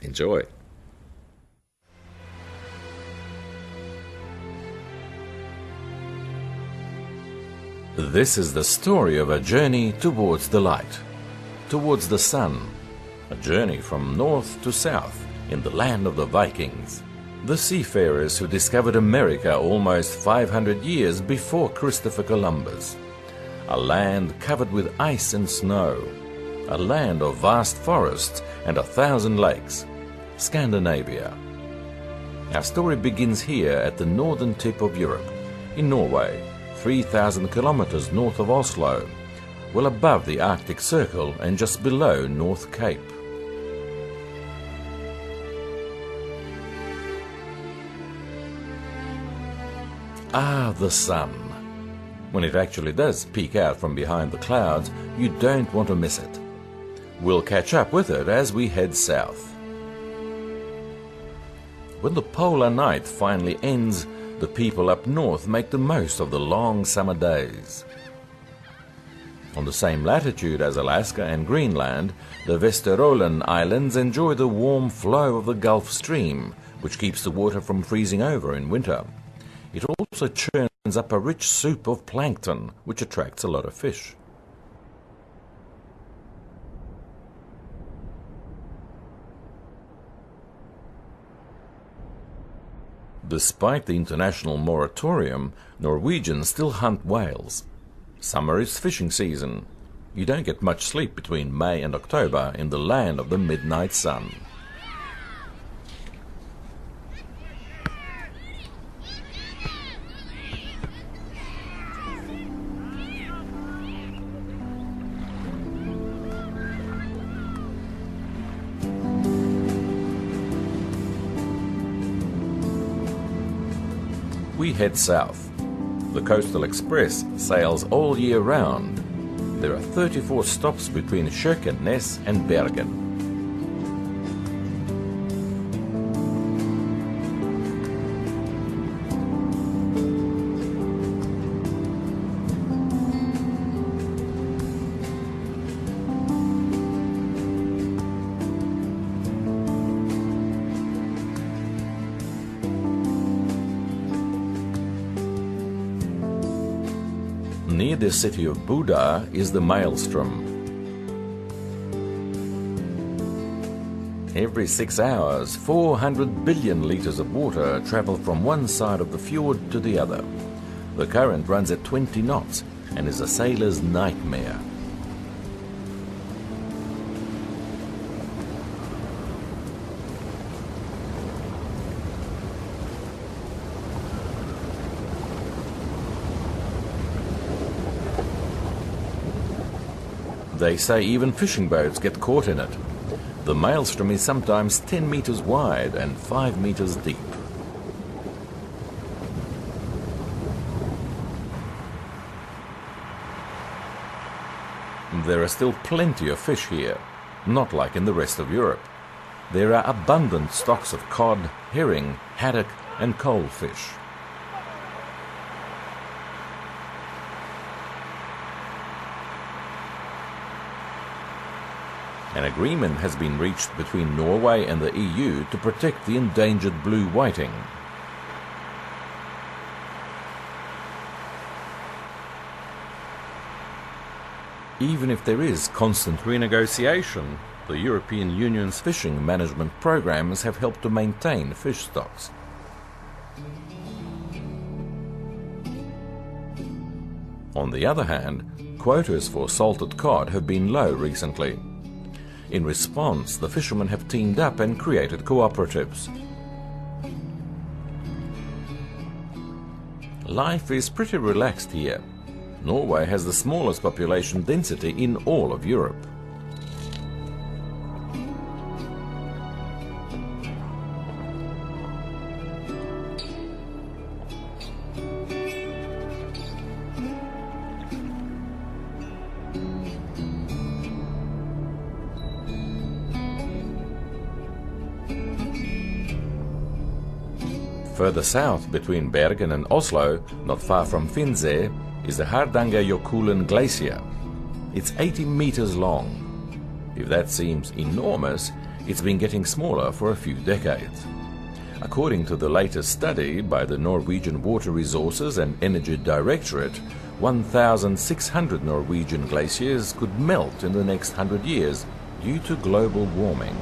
Enjoy! This is the story of a journey towards the light, towards the sun, a journey from north to south in the land of the Vikings, the seafarers who discovered America almost 500 years before Christopher Columbus, a land covered with ice and snow, a land of vast forests and 1,000 lakes, Scandinavia. Our story begins here at the northern tip of Europe, in Norway, 3,000 kilometers north of Oslo, well above the Arctic Circle and just below North Cape. Ah, the sun. When it actually does peek out from behind the clouds, you don't want to miss it. We'll catch up with it as we head south. When the polar night finally ends, the people up north make the most of the long summer days. On the same latitude as Alaska and Greenland, the Vesterålen Islands enjoy the warm flow of the Gulf Stream, which keeps the water from freezing over in winter. It also churns up a rich soup of plankton, which attracts a lot of fish. Despite the international moratorium, Norwegians still hunt whales. Summer is fishing season. You don't get much sleep between May and October in the land of the midnight sun. We head south. The Coastal Express sails all year round. There are 34 stops between Kirkenes and Bergen. Near the city of Buda is the maelstrom. Every 6 hours, 400 billion liters of water travel from one side of the fjord to the other. The current runs at 20 knots and is a sailor's nightmare. They say even fishing boats get caught in it. The maelstrom is sometimes 10 meters wide and 5 meters deep. There are still plenty of fish here, not like in the rest of Europe. There are abundant stocks of cod, herring, haddock and coalfish. An agreement has been reached between Norway and the EU to protect the endangered blue whiting. Even if there is constant renegotiation, the European Union's fishing management programs have helped to maintain fish stocks. On the other hand, quotas for salted cod have been low recently. In response, the fishermen have teamed up and created cooperatives. Life is pretty relaxed here. Norway has the smallest population density in all of Europe. Further south, between Bergen and Oslo, not far from Finse, is the Hardangerjokulen Glacier. It's 80 meters long. If that seems enormous, It's been getting smaller for a few decades. According to the latest study by the Norwegian Water Resources and Energy Directorate, 1,600 Norwegian glaciers could melt in the next 100 years due to global warming.